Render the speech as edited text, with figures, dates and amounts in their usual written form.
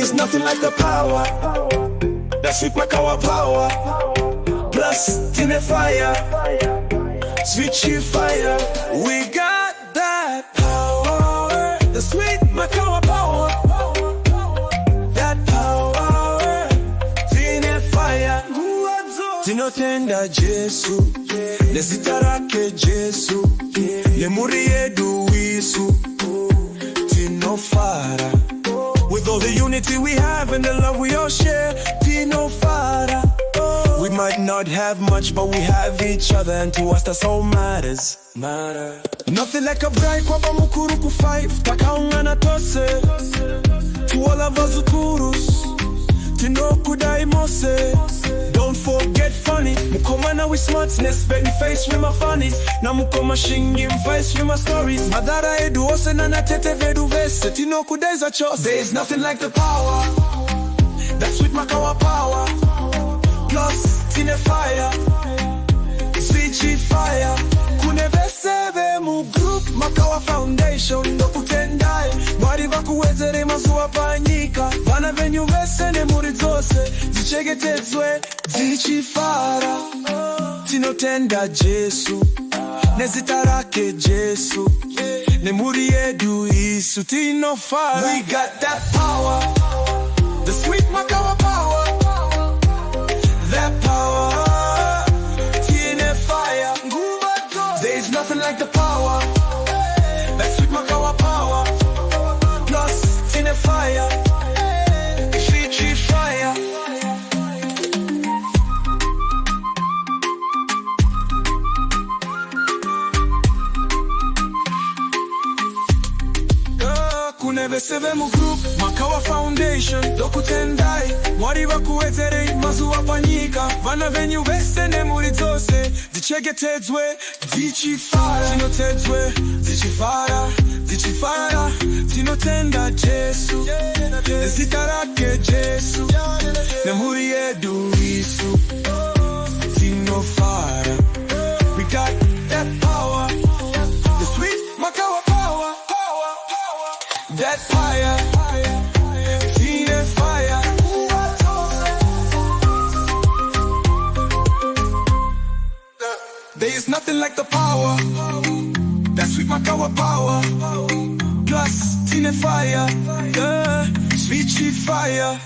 is nothing like the power. That sweet Makawa Power. Plus tine fire, sweet fire. We got that power. The sweet Makawa Power. That power, tine fire. Tinotenda Jesu, lesitarake Jesu, lemuri yedu isu, tinofara. With all the unity we have and the love we all share, tinofara. We might not have much, but we have each other, and to us that's all matters. Nothing like a bright kwa mukuru ku 5 takaungana tose. To all of us ukurus, tinoku daimose. Don't forget funny, mukomana with smartness, baby face with my funnies. Na mukoma shingi face with my stories. Madara edu ose na natete vedu vese. Tinoku deza chose. There is nothing like the power. That's with Makawa Power. Plus tine fire, sweet fire. Kuneveseve mu group Makawa Foundation. Ndokutendai mwari vakuwezere mazuwa panyika. Vana venyu vesene muri zose zichegetezwe zichifara. Tinotenda Jesu, nezitarake Jesu, nemuri yedu isu tinofara. We got that power, the sweet Makawa Power. That power, tine fire. There is nothing like the power. That sweet Makawa Power. Plus tine fire, sweet fire. Kuneveseve mu group Makawa Foundation. Dokutendai mwari vakuwezere mazuwa panyika. Vana venyu vesene muri zose zichegetezwe zichifara. Tinotezwe zichifara, zichifara. Tinotenda Jesu, zitarake Jesu, nemuri yedu isu tinofara. We got that power, the sweet Makawa Power. That fire, tine fire. There is nothing like the power. That sweet Makawa Power. Plus tine fire, sweet fire.